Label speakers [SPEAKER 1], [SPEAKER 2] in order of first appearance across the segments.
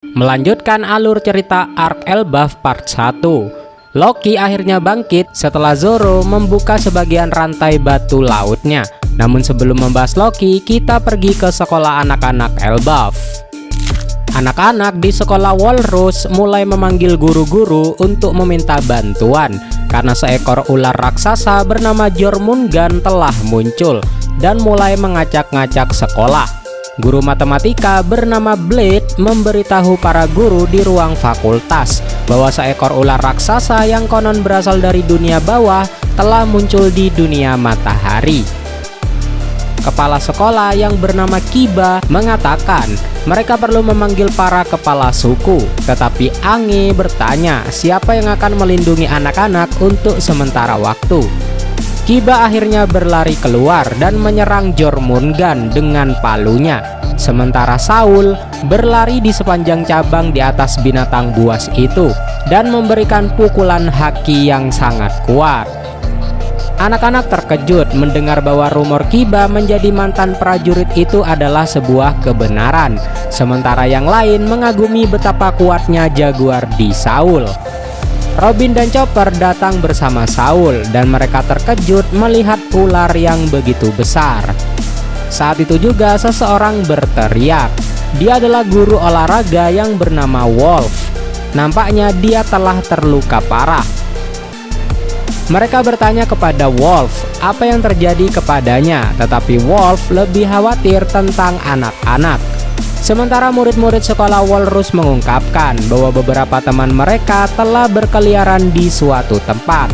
[SPEAKER 1] Melanjutkan alur cerita Ark Elbaf Part 1, Loki akhirnya bangkit setelah Zoro membuka sebagian rantai batu lautnya. Namun sebelum membahas Loki, kita pergi ke sekolah anak-anak Elbaf. Anak-anak di sekolah Walrus mulai memanggil guru-guru untuk meminta bantuan karena seekor ular raksasa bernama Jormungand telah muncul dan mulai mengacak-ngacak sekolah. Guru matematika bernama Blade memberitahu para guru di ruang fakultas bahwa seekor ular raksasa yang konon berasal dari dunia bawah telah muncul di dunia matahari. Kepala sekolah yang bernama Kiba mengatakan mereka perlu memanggil para kepala suku, tetapi Ange bertanya siapa yang akan melindungi anak-anak untuk sementara waktu. Kiba akhirnya berlari keluar dan menyerang Jormungand dengan palunya. Sementara Saul berlari di sepanjang cabang di atas binatang buas itu dan memberikan pukulan haki yang sangat kuat. Anak-anak terkejut mendengar bahwa rumor Kiba menjadi mantan prajurit itu adalah sebuah kebenaran. Sementara yang lain mengagumi betapa kuatnya jaguar di Saul. Robin dan Chopper datang bersama Saul dan mereka terkejut melihat ular yang begitu besar. Saat itu juga seseorang berteriak. Dia adalah guru olahraga yang bernama Wolf. Nampaknya dia telah terluka parah. Mereka bertanya kepada Wolf apa yang terjadi kepadanya, tetapi Wolf lebih khawatir tentang anak-anak. Sementara murid-murid sekolah Walrus mengungkapkan bahwa beberapa teman mereka telah berkeliaran di suatu tempat.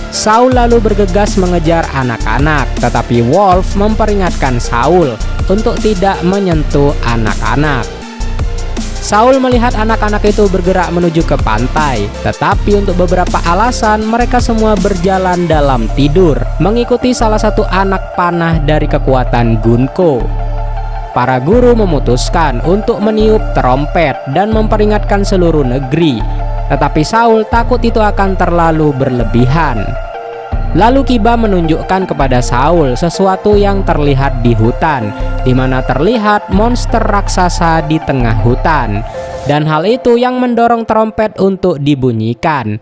[SPEAKER 1] Saul lalu bergegas mengejar anak-anak, tetapi Wolf memperingatkan Saul untuk tidak menyentuh anak-anak. Saul melihat anak-anak itu bergerak menuju ke pantai, tetapi untuk beberapa alasan mereka semua berjalan dalam tidur, mengikuti salah satu anak panah dari kekuatan Gunko. Para guru memutuskan untuk meniup trompet dan memperingatkan seluruh negeri, tetapi Saul takut itu akan terlalu berlebihan. Lalu Kiba menunjukkan kepada Saul sesuatu yang terlihat di hutan, di mana terlihat monster raksasa di tengah hutan, dan hal itu yang mendorong trompet untuk dibunyikan.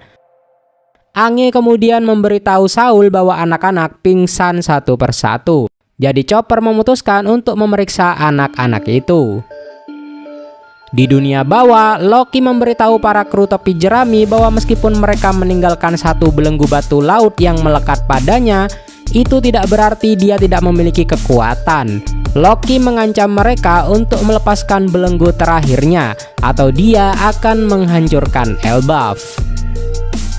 [SPEAKER 1] Ange kemudian memberitahu Saul bahwa anak-anak pingsan satu persatu. Jadi Chopper memutuskan untuk memeriksa anak-anak itu. Di dunia bawah, Loki memberitahu para kru topi jerami bahwa meskipun mereka meninggalkan satu belenggu batu laut yang melekat padanya, itu tidak berarti dia tidak memiliki kekuatan. Loki mengancam mereka untuk melepaskan belenggu terakhirnya, atau dia akan menghancurkan Elbaf.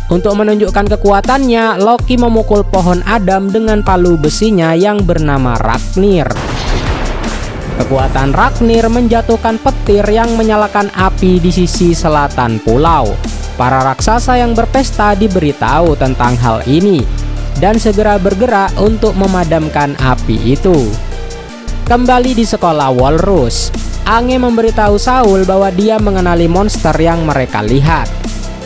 [SPEAKER 1] Untuk menunjukkan kekuatannya, Loki memukul pohon Adam dengan palu besinya yang bernama Raknir. Kekuatan Raknir menjatuhkan petir yang menyalakan api di sisi selatan pulau. Para raksasa yang berpesta diberitahu tentang hal ini dan segera bergerak untuk memadamkan api itu. Kembali di sekolah Walrus, Ange memberitahu Saul bahwa dia mengenali monster yang mereka lihat.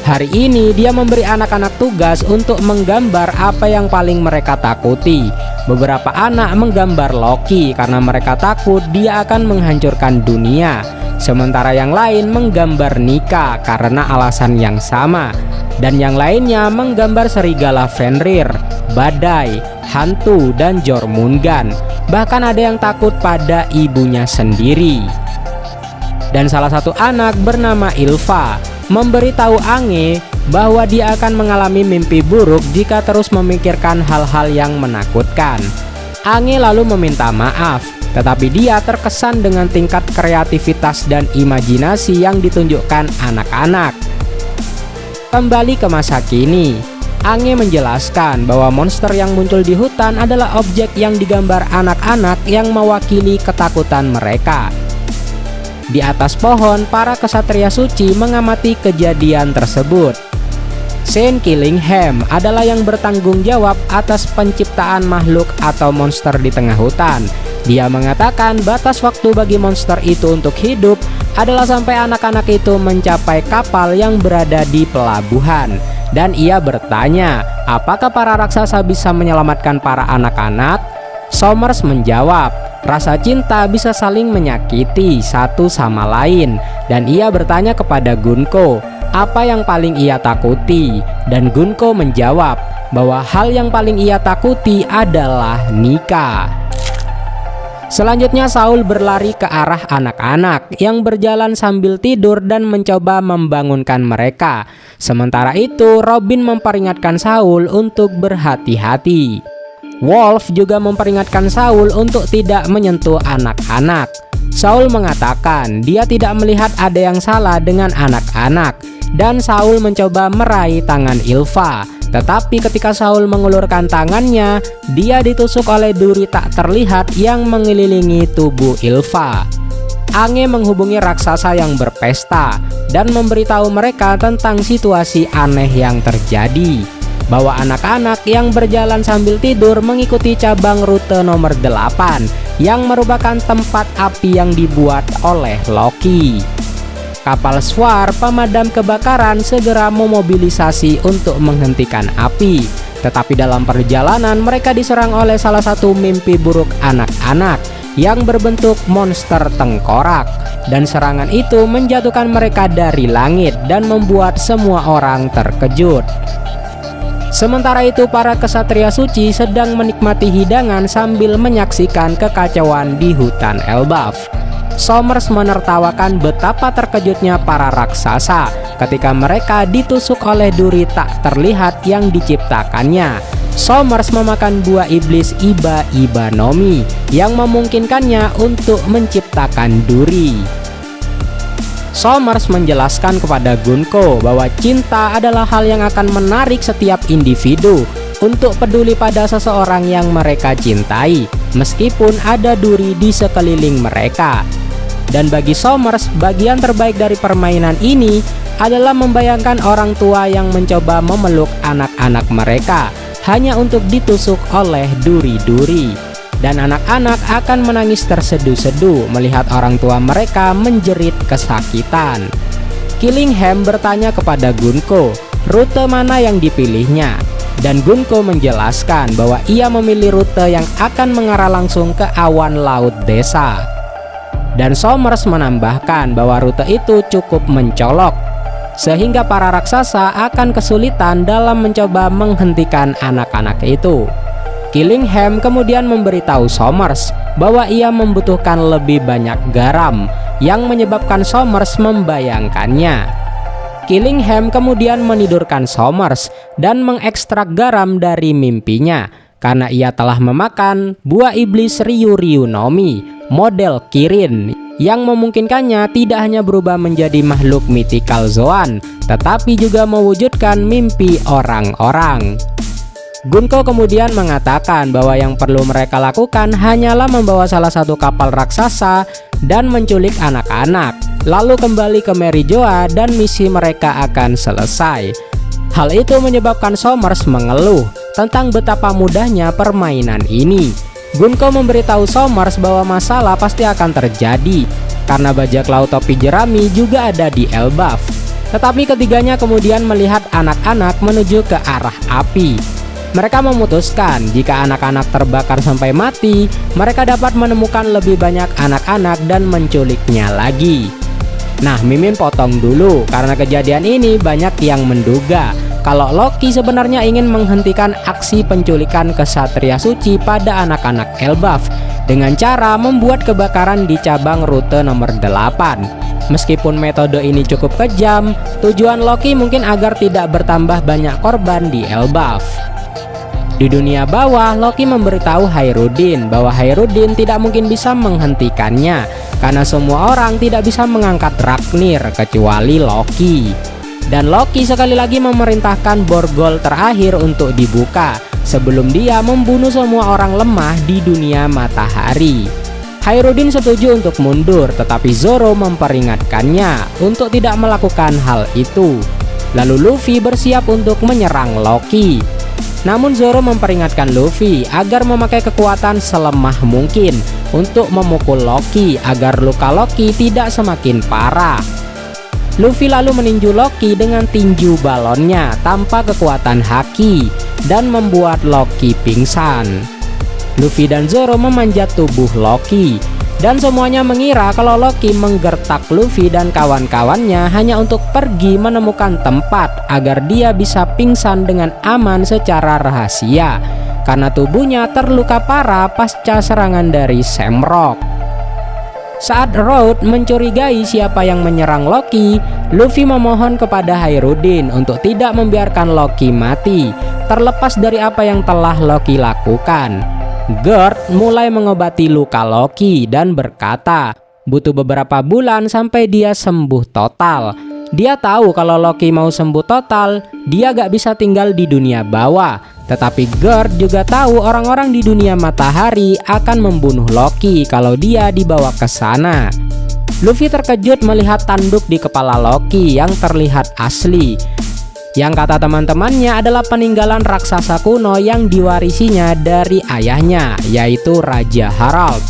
[SPEAKER 1] Hari ini dia memberi anak-anak tugas untuk menggambar apa yang paling mereka takuti. Beberapa anak menggambar Loki karena mereka takut dia akan menghancurkan dunia. Sementara yang lain menggambar Nika karena alasan yang sama. Dan yang lainnya menggambar serigala Fenrir, badai, hantu, dan Jormungand. Bahkan ada yang takut pada ibunya sendiri. Dan salah satu anak bernama Ilva memberitahu Ange bahwa dia akan mengalami mimpi buruk jika terus memikirkan hal-hal yang menakutkan. Ange lalu meminta maaf, tetapi dia terkesan dengan tingkat kreativitas dan imajinasi yang ditunjukkan anak-anak. Kembali ke masa kini, Ange menjelaskan bahwa monster yang muncul di hutan adalah objek yang digambar anak-anak yang mewakili ketakutan mereka. Di atas pohon, para kesatria suci mengamati kejadian tersebut. Saint Killingham adalah yang bertanggung jawab atas penciptaan makhluk atau monster di tengah hutan. Dia mengatakan batas waktu bagi monster itu untuk hidup adalah sampai anak-anak itu mencapai kapal yang berada di pelabuhan. Dan ia bertanya, apakah para raksasa bisa menyelamatkan para anak-anak? Somers menjawab, rasa cinta bisa saling menyakiti satu sama lain. Dan ia bertanya kepada Gunko, apa yang paling ia takuti? Dan Gunko menjawab bahwa hal yang paling ia takuti adalah nikah. Selanjutnya Saul berlari ke arah anak-anak yang berjalan sambil tidur dan mencoba membangunkan mereka. Sementara itu Robin memperingatkan Saul untuk berhati-hati. Wolf juga memperingatkan Saul untuk tidak menyentuh anak-anak. Saul mengatakan dia tidak melihat ada yang salah dengan anak-anak, dan Saul mencoba meraih tangan Ylva. Tetapi ketika Saul mengulurkan tangannya, dia ditusuk oleh duri tak terlihat yang mengelilingi tubuh Ylva. Ange menghubungi raksasa yang berpesta dan memberitahu mereka tentang situasi aneh yang terjadi, bahwa anak-anak yang berjalan sambil tidur mengikuti cabang rute nomor 8 yang merupakan tempat api yang dibuat oleh Loki. Kapal Swar pemadam kebakaran segera memobilisasi untuk menghentikan api. Tetapi dalam perjalanan mereka diserang oleh salah satu mimpi buruk anak-anak yang berbentuk monster tengkorak. Dan serangan itu menjatuhkan mereka dari langit dan membuat semua orang terkejut. Sementara itu para kesatria suci sedang menikmati hidangan sambil menyaksikan kekacauan di hutan Elbaf. Somers menertawakan betapa terkejutnya para raksasa ketika mereka ditusuk oleh duri tak terlihat yang diciptakannya. Somers memakan buah iblis Iba Nomi yang memungkinkannya untuk menciptakan duri. Somers menjelaskan kepada Gunko bahwa cinta adalah hal yang akan menarik setiap individu untuk peduli pada seseorang yang mereka cintai, meskipun ada duri di sekeliling mereka. Dan bagi Somers, bagian terbaik dari permainan ini adalah membayangkan orang tua yang mencoba memeluk anak-anak mereka hanya untuk ditusuk oleh duri-duri. Dan anak-anak akan menangis terseduh-seduh melihat orang tua mereka menjerit kesakitan. Killingham bertanya kepada Gunko rute mana yang dipilihnya, dan Gunko menjelaskan bahwa ia memilih rute yang akan mengarah langsung ke awan laut desa. Dan Somers menambahkan bahwa rute itu cukup mencolok, sehingga para raksasa akan kesulitan dalam mencoba menghentikan anak-anak itu. Killingham kemudian memberitahu Somers bahwa ia membutuhkan lebih banyak garam, yang menyebabkan Somers membayangkannya. Killingham kemudian menidurkan Somers dan mengekstrak garam dari mimpinya, karena ia telah memakan buah iblis Ryu Nomi model Kirin yang memungkinkannya tidak hanya berubah menjadi makhluk mythical Zoan, tetapi juga mewujudkan mimpi orang-orang. Gunko kemudian mengatakan bahwa yang perlu mereka lakukan hanyalah membawa salah satu kapal raksasa dan menculik anak-anak, lalu kembali ke Merijoa dan misi mereka akan selesai. Hal itu menyebabkan Somers mengeluh tentang betapa mudahnya permainan ini. Gunko memberitahu Somers bahwa masalah pasti akan terjadi karena bajak laut topi jerami juga ada di Elbaf. Tetapi ketiganya kemudian melihat anak-anak menuju ke arah api. Mereka memutuskan jika anak-anak terbakar sampai mati, mereka dapat menemukan lebih banyak anak-anak dan menculiknya lagi. Nah, Mimin potong dulu karena kejadian ini banyak yang menduga kalau Loki sebenarnya ingin menghentikan aksi penculikan kesatria suci pada anak-anak Elbaf dengan cara membuat kebakaran di cabang rute nomor 8. Meskipun metode ini cukup kejam, tujuan Loki mungkin agar tidak bertambah banyak korban di Elbaf. Di dunia bawah, Loki memberitahu Hairudin bahwa Hairudin tidak mungkin bisa menghentikannya karena semua orang tidak bisa mengangkat Dragnir kecuali Loki. Dan Loki sekali lagi memerintahkan borgol terakhir untuk dibuka sebelum dia membunuh semua orang lemah di dunia matahari. Hairudin setuju untuk mundur, tetapi Zoro memperingatkannya untuk tidak melakukan hal itu. Lalu Luffy bersiap untuk menyerang Loki. Namun Zoro memperingatkan Luffy agar memakai kekuatan selemah mungkin untuk memukul Loki agar luka Loki tidak semakin parah. Luffy lalu meninju Loki dengan tinju balonnya tanpa kekuatan haki dan membuat Loki pingsan. Luffy dan Zoro memanjat tubuh Loki. Dan semuanya mengira kalau Loki menggertak Luffy dan kawan-kawannya hanya untuk pergi menemukan tempat agar dia bisa pingsan dengan aman secara rahasia, karena tubuhnya terluka parah pasca serangan dari Sam Rock. Saat Road mencurigai siapa yang menyerang Loki, Luffy memohon kepada Hairudin untuk tidak membiarkan Loki mati, terlepas dari apa yang telah Loki lakukan. Gerd mulai mengobati luka Loki dan berkata, butuh beberapa bulan sampai dia sembuh total. Dia tahu kalau Loki mau sembuh total, dia gak bisa tinggal di dunia bawah. Tetapi Gerd juga tahu orang-orang di dunia matahari akan membunuh Loki kalau dia dibawa ke sana. Luffy terkejut melihat tanduk di kepala Loki yang terlihat asli, yang kata teman-temannya adalah peninggalan raksasa kuno yang diwarisinya dari ayahnya, yaitu Raja Harald.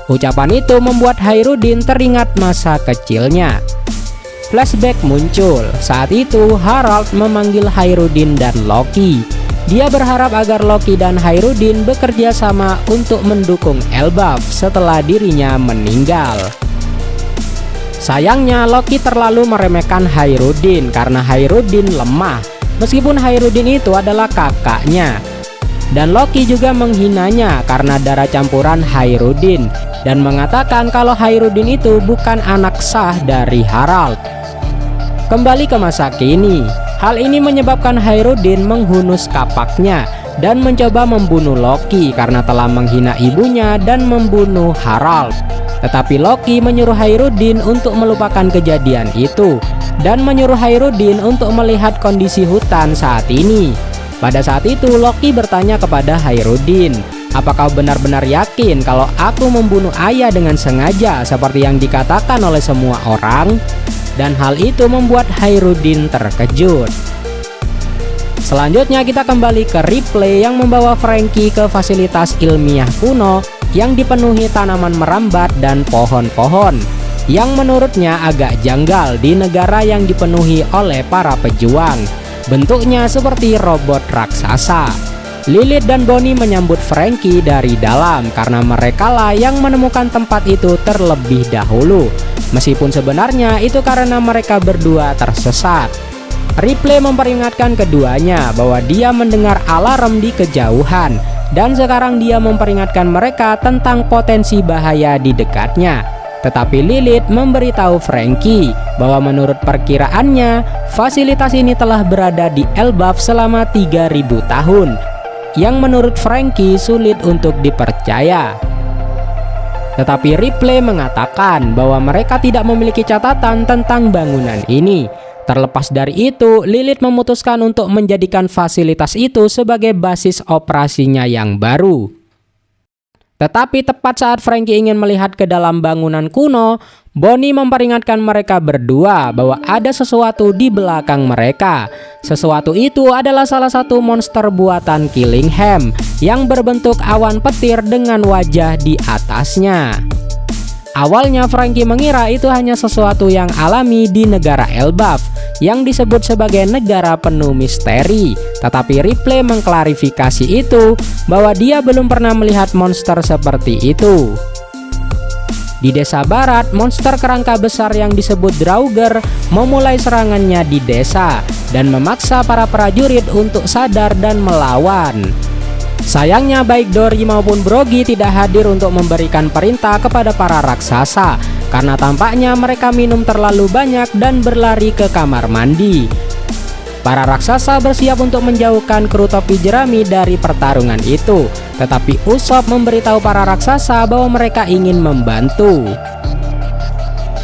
[SPEAKER 1] Ucapan itu membuat Hairudin teringat masa kecilnya. Flashback muncul. Saat itu Harald memanggil Hairudin dan Loki. Dia berharap agar Loki dan Hairudin bekerja sama untuk mendukung Elbaf setelah dirinya meninggal. Sayangnya Loki terlalu meremehkan Hairudin karena Hairudin lemah, meskipun Hairudin itu adalah kakaknya. Dan Loki juga menghinanya karena darah campuran Hairudin dan mengatakan kalau Hairudin itu bukan anak sah dari Harald. Kembali ke masa kini, hal ini menyebabkan Hairudin menghunus kapaknya dan mencoba membunuh Loki karena telah menghina ibunya dan membunuh Harald. Tetapi Loki menyuruh Hairudin untuk melupakan kejadian itu dan menyuruh Hairudin untuk melihat kondisi hutan saat ini. Pada saat itu Loki bertanya kepada Hairudin, "Apa kau benar-benar yakin kalau aku membunuh ayah dengan sengaja seperti yang dikatakan oleh semua orang?" Dan hal itu membuat Hairudin terkejut. Selanjutnya kita kembali ke replay yang membawa Franky ke fasilitas ilmiah kuno yang dipenuhi tanaman merambat dan pohon-pohon yang menurutnya agak janggal di negara yang dipenuhi oleh para pejuang. Bentuknya seperti robot raksasa. Lilith dan Bonnie menyambut Franky dari dalam karena merekalah yang menemukan tempat itu terlebih dahulu, meskipun sebenarnya itu karena mereka berdua tersesat. Replay memperingatkan keduanya bahwa dia mendengar alarm di kejauhan, dan sekarang dia memperingatkan mereka tentang potensi bahaya di dekatnya. Tetapi Lilith memberitahu Franky bahwa menurut perkiraannya, fasilitas ini telah berada di Elbaf selama 3000 tahun, yang menurut Franky sulit untuk dipercaya. Tetapi Replay mengatakan bahwa mereka tidak memiliki catatan tentang bangunan ini. Terlepas dari itu, Lilith memutuskan untuk menjadikan fasilitas itu sebagai basis operasinya yang baru. Tetapi tepat saat Franky ingin melihat ke dalam bangunan kuno, Bonnie memperingatkan mereka berdua bahwa ada sesuatu di belakang mereka. Sesuatu itu adalah salah satu monster buatan Killingham yang berbentuk awan petir dengan wajah di atasnya. Awalnya Franky mengira itu hanya sesuatu yang alami di negara Elbaf yang disebut sebagai negara penuh misteri. Tetapi Replay mengklarifikasi itu bahwa dia belum pernah melihat monster seperti itu. Di desa barat, monster kerangka besar yang disebut Draugr memulai serangannya di desa dan memaksa para prajurit untuk sadar dan melawan. Sayangnya baik Dory maupun Brogy tidak hadir untuk memberikan perintah kepada para raksasa karena tampaknya mereka minum terlalu banyak dan berlari ke kamar mandi. Para raksasa bersiap untuk menjauhkan kru topi jerami dari pertarungan itu, tetapi Usopp memberitahu para raksasa bahwa mereka ingin membantu.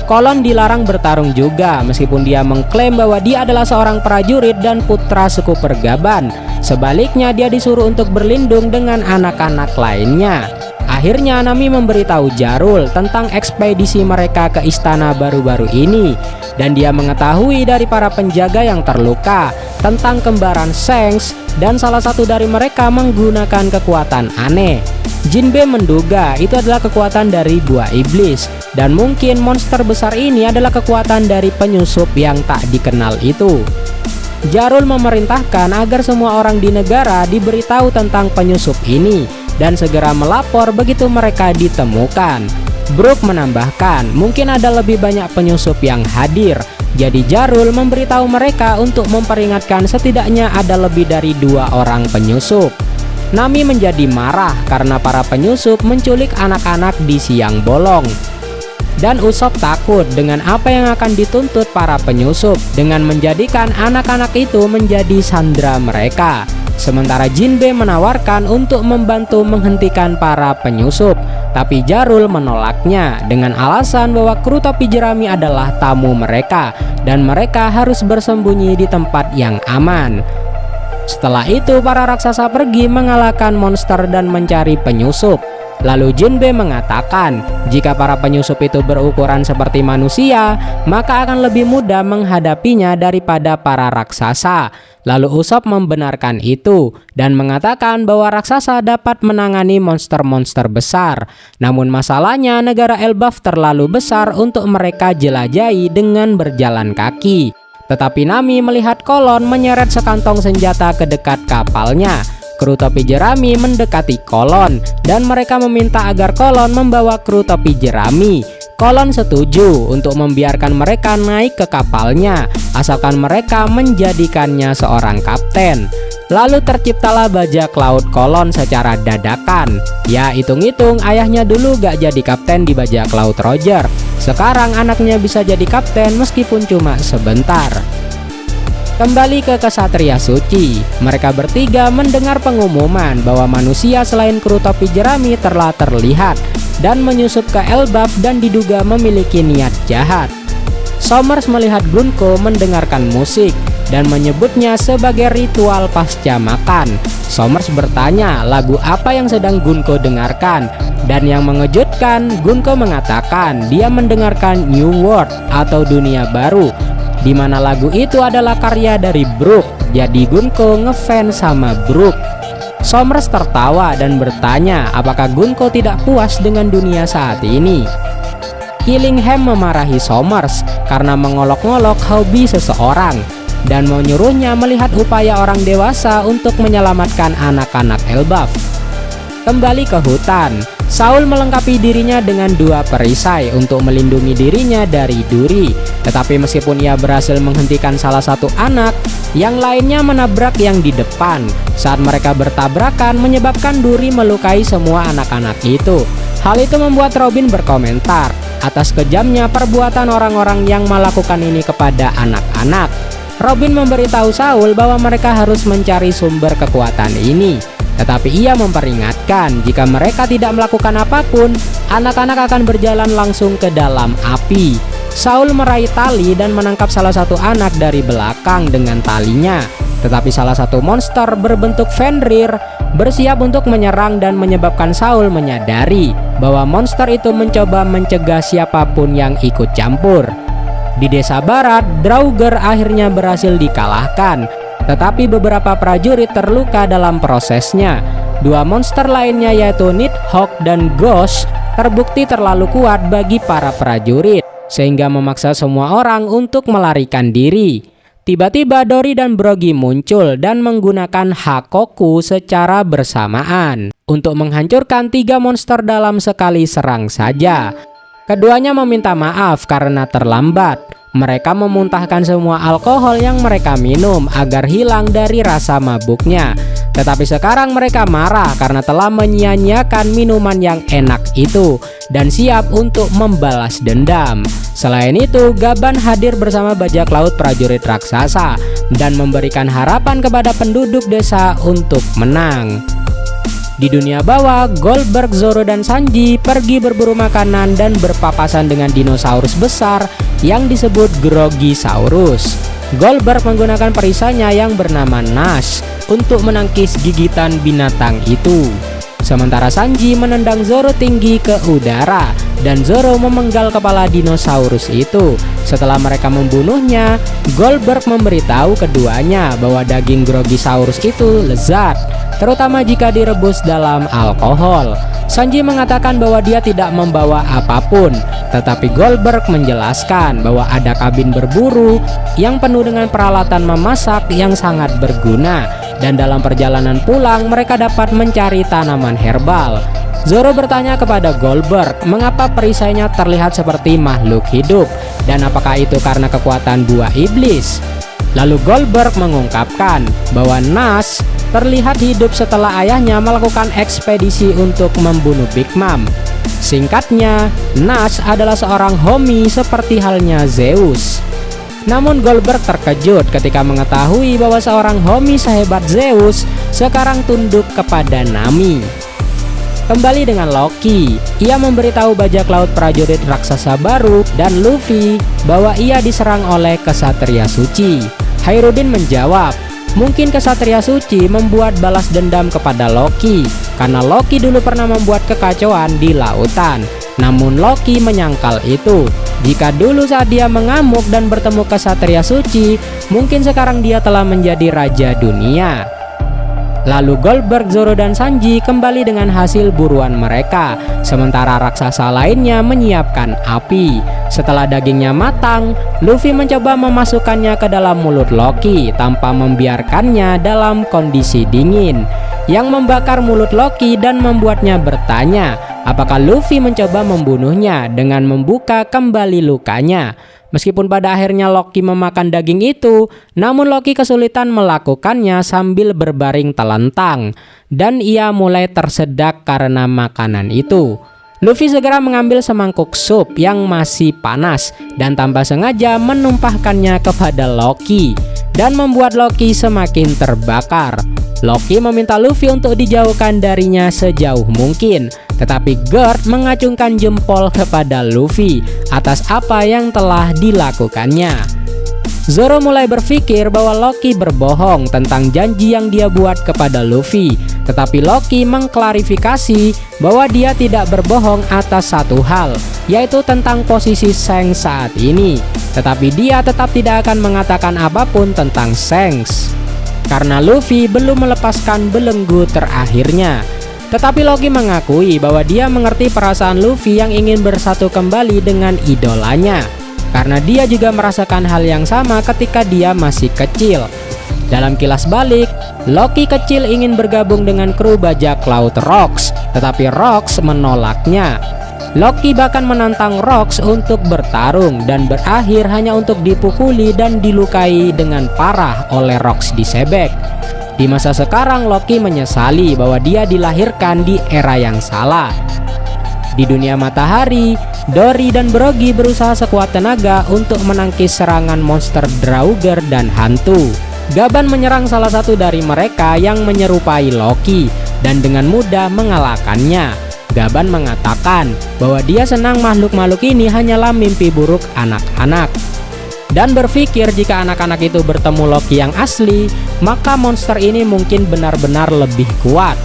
[SPEAKER 1] Kolon dilarang bertarung juga, meskipun dia mengklaim bahwa dia adalah seorang prajurit dan putra suku Pergaban. Sebaliknya dia disuruh untuk berlindung dengan anak-anak lainnya. Akhirnya Nami memberitahu Jarul tentang ekspedisi mereka ke istana baru-baru ini, dan dia mengetahui dari para penjaga yang terluka tentang kembaran Shanks, dan salah satu dari mereka menggunakan kekuatan aneh. Jinbe menduga itu adalah kekuatan dari buah iblis, dan mungkin monster besar ini adalah kekuatan dari penyusup yang tak dikenal itu. Jarul memerintahkan agar semua orang di negara diberitahu tentang penyusup ini, dan segera melapor begitu mereka ditemukan. Brook menambahkan, mungkin ada lebih banyak penyusup yang hadir. Jadi Jarul memberitahu mereka untuk memperingatkan setidaknya ada lebih dari 2 orang penyusup. Nami menjadi marah karena para penyusup menculik anak-anak di siang bolong. Dan Usopp takut dengan apa yang akan dituntut para penyusup dengan menjadikan anak-anak itu menjadi sandera mereka. Sementara Jinbe menawarkan untuk membantu menghentikan para penyusup, tapi Jarul menolaknya dengan alasan bahwa kru topi jerami adalah tamu mereka dan mereka harus bersembunyi di tempat yang aman. Setelah itu para raksasa pergi mengalahkan monster dan mencari penyusup. Lalu Jinbe mengatakan, jika para penyusup itu berukuran seperti manusia, maka akan lebih mudah menghadapinya daripada para raksasa. Lalu Usopp membenarkan itu dan mengatakan bahwa raksasa dapat menangani monster-monster besar. Namun masalahnya negara Elbaf terlalu besar untuk mereka jelajahi dengan berjalan kaki. Tetapi Nami melihat Kolon menyeret sekantong senjata ke dekat kapalnya. Kru topi jerami mendekati Kolon dan mereka meminta agar Kolon membawa kru topi jerami. Kolon setuju untuk membiarkan mereka naik ke kapalnya asalkan mereka menjadikannya seorang kapten. Lalu terciptalah bajak laut Kolon secara dadakan. Ya hitung-hitung ayahnya dulu gak jadi kapten di bajak laut Roger. Sekarang anaknya bisa jadi kapten meskipun cuma sebentar. Kembali ke Kesatria Suci, mereka bertiga mendengar pengumuman bahwa manusia selain kru topi jerami telah terlihat dan menyusup ke Elbaf dan diduga memiliki niat jahat. Somers melihat Gunko mendengarkan musik dan menyebutnya sebagai ritual pasca makan. Somers bertanya lagu apa yang sedang Gunko dengarkan, dan yang mengejutkan, Gunko mengatakan dia mendengarkan New World atau dunia baru, di mana lagu itu adalah karya dari Brook. Jadi Gunko ngefans sama Brook. Somers tertawa dan bertanya apakah Gunko tidak puas dengan dunia saat ini. Killingham memarahi Somers karena mengolok-ngolok hobi seseorang dan menyuruhnya melihat upaya orang dewasa untuk menyelamatkan anak-anak Elbaf. Kembali ke hutan, Saul melengkapi dirinya dengan 2 perisai untuk melindungi dirinya dari duri. Tetapi meskipun ia berhasil menghentikan salah satu anak, yang lainnya menabrak yang di depan. Saat mereka bertabrakan menyebabkan duri melukai semua anak-anak itu. Hal itu membuat Robin berkomentar atas kejamnya perbuatan orang-orang yang melakukan ini kepada anak-anak. Robin memberitahu Saul bahwa mereka harus mencari sumber kekuatan ini. Tetapi ia memperingatkan jika mereka tidak melakukan apapun, anak-anak akan berjalan langsung ke dalam api. Saul meraih tali dan menangkap salah satu anak dari belakang dengan talinya. Tetapi salah satu monster berbentuk Fenrir bersiap untuk menyerang dan menyebabkan Saul menyadari bahwa monster itu mencoba mencegah siapapun yang ikut campur. Di desa barat, Draugr akhirnya berhasil dikalahkan. Tetapi beberapa prajurit terluka dalam prosesnya. 2 monster lainnya yaitu Nidhogg dan Ghost terbukti terlalu kuat bagi para prajurit, sehingga memaksa semua orang untuk melarikan diri. Tiba-tiba Dory dan Brogy muncul dan menggunakan Hakoku secara bersamaan untuk menghancurkan 3 monster dalam sekali serang saja. Keduanya meminta maaf karena terlambat. Mereka memuntahkan semua alkohol yang mereka minum agar hilang dari rasa mabuknya. Tetapi sekarang mereka marah karena telah menyia-nyiakan minuman yang enak itu dan siap untuk membalas dendam. Selain itu, Gaban hadir bersama bajak laut prajurit raksasa dan memberikan harapan kepada penduduk desa untuk menang. Di dunia bawah, Goldberg, Zoro, dan Sanji pergi berburu makanan dan berpapasan dengan dinosaurus besar yang disebut Grogisaurus. Goldberg menggunakan perisainya yang bernama Nash untuk menangkis gigitan binatang itu. Sementara Sanji menendang Zoro tinggi ke udara dan Zoro memenggal kepala dinosaurus itu. Setelah mereka membunuhnya, Goldberg memberitahu keduanya bahwa daging Grogisaurus itu lezat, terutama jika direbus dalam alkohol. Sanji mengatakan bahwa dia tidak membawa apapun, tetapi Goldberg menjelaskan bahwa ada kabin berburu yang penuh dengan peralatan memasak yang sangat berguna. dan dalam perjalanan pulang mereka dapat mencari tanaman herbal. Zoro bertanya kepada Goldberg mengapa perisainya terlihat seperti makhluk hidup dan apakah itu karena kekuatan buah iblis. Lalu Goldberg mengungkapkan bahwa Nash terlihat hidup setelah ayahnya melakukan ekspedisi untuk membunuh Big Mom. Singkatnya, Nash adalah seorang Homie seperti halnya Zeus. Namun Goldberg terkejut ketika mengetahui bahwa seorang Homie sehebat Zeus sekarang tunduk kepada Nami. Kembali dengan Loki, ia memberitahu bajak laut prajurit raksasa baru dan Luffy bahwa ia diserang oleh Ksatria Suci. Hairudin menjawab, mungkin Ksatria Suci membuat balas dendam kepada Loki karena Loki dulu pernah membuat kekacauan di lautan. Namun Loki menyangkal itu. Jika dulu saat dia mengamuk dan bertemu Ksatria Suci, mungkin sekarang dia telah menjadi raja dunia. Lalu Goldberg, Zoro, dan Sanji kembali dengan hasil buruan mereka, sementara raksasa lainnya menyiapkan api. Setelah dagingnya matang, Luffy mencoba memasukkannya ke dalam mulut Loki tanpa membiarkannya dalam kondisi dingin, yang membakar mulut Loki dan membuatnya bertanya apakah Luffy mencoba membunuhnya dengan membuka kembali lukanya. Meskipun pada akhirnya Loki memakan daging itu, namun Loki kesulitan melakukannya sambil berbaring telentang, dan ia mulai tersedak karena makanan itu. Luffy segera mengambil semangkuk sup yang masih panas dan tanpa sengaja menumpahkannya kepada Loki dan membuat Loki semakin terbakar. Loki meminta Luffy untuk dijauhkan darinya sejauh mungkin, tetapi Gerd mengacungkan jempol kepada Luffy atas apa yang telah dilakukannya. Zoro mulai berpikir bahwa Loki berbohong tentang janji yang dia buat kepada Luffy, tetapi Loki mengklarifikasi bahwa dia tidak berbohong atas satu hal, yaitu tentang posisi Shanks saat ini. Tetapi dia tetap tidak akan mengatakan apapun tentang Shanks karena Luffy belum melepaskan belenggu terakhirnya. Tetapi Loki mengakui bahwa dia mengerti perasaan Luffy yang ingin bersatu kembali dengan idolanya, karena dia juga merasakan hal yang sama ketika dia masih kecil. Dalam kilas balik, Loki kecil ingin bergabung dengan kru bajak laut Rocks, tetapi Rocks menolaknya. Loki bahkan menantang Rocks untuk bertarung dan berakhir hanya untuk dipukuli dan dilukai dengan parah oleh Rocks di Sebek. Di masa sekarang Loki menyesali bahwa dia dilahirkan di era yang salah. Di dunia matahari, Dory dan Brogy berusaha sekuat tenaga untuk menangkis serangan monster Draugr dan hantu. Gaban menyerang salah satu dari mereka yang menyerupai Loki dan dengan mudah mengalahkannya. Gaban mengatakan bahwa dia senang makhluk-makhluk ini hanyalah mimpi buruk anak-anak, dan berpikir jika anak-anak itu bertemu Loki yang asli, maka monster ini mungkin benar-benar lebih kuat.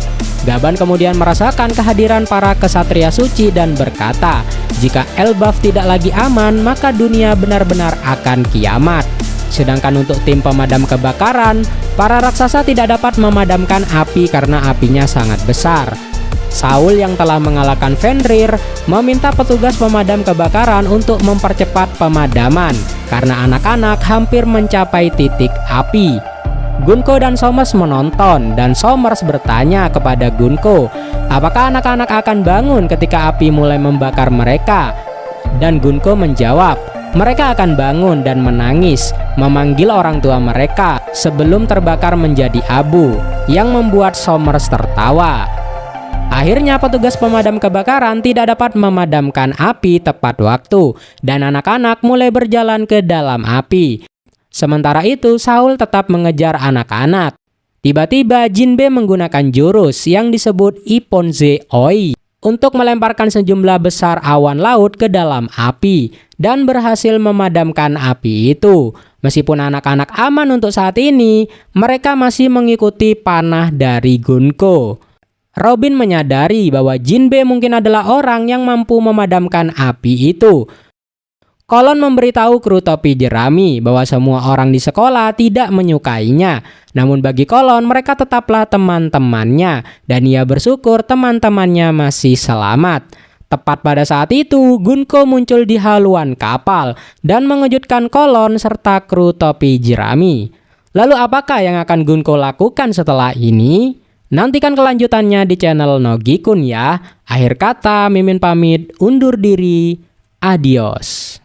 [SPEAKER 1] Gaban kemudian merasakan kehadiran para Ksatria Suci dan berkata, jika Elbaf tidak lagi aman, maka dunia benar-benar akan kiamat. Sedangkan untuk tim pemadam kebakaran, para raksasa tidak dapat memadamkan api karena apinya sangat besar. Saul yang telah mengalahkan Fenrir meminta petugas pemadam kebakaran untuk mempercepat pemadaman karena anak-anak hampir mencapai titik api. Gunko dan Somers menonton dan Somers bertanya kepada Gunko, apakah anak-anak akan bangun ketika api mulai membakar mereka? Dan Gunko menjawab, mereka akan bangun dan menangis, memanggil orang tua mereka sebelum terbakar menjadi abu, yang membuat Somers tertawa. Akhirnya petugas pemadam kebakaran tidak dapat memadamkan api tepat waktu dan anak-anak mulai berjalan ke dalam api. Sementara itu Saul tetap mengejar anak-anak. Tiba-tiba Jinbe menggunakan jurus yang disebut Ipponze Oi untuk melemparkan sejumlah besar awan laut ke dalam api dan berhasil memadamkan api itu. Meskipun anak-anak aman untuk saat ini, mereka masih mengikuti panah dari Gunko. Robin menyadari bahwa Jinbe mungkin adalah orang yang mampu memadamkan api itu. Kolon memberitahu kru topi jerami bahwa semua orang di sekolah tidak menyukainya. Namun bagi Kolon mereka tetaplah teman-temannya dan ia bersyukur teman-temannya masih selamat. Tepat pada saat itu Gunko muncul di haluan kapal dan mengejutkan Kolon serta kru topi jerami. Lalu apakah yang akan Gunko lakukan setelah ini? Nantikan kelanjutannya di channel Nogikun ya. Akhir kata, Mimin pamit undur diri. Adios.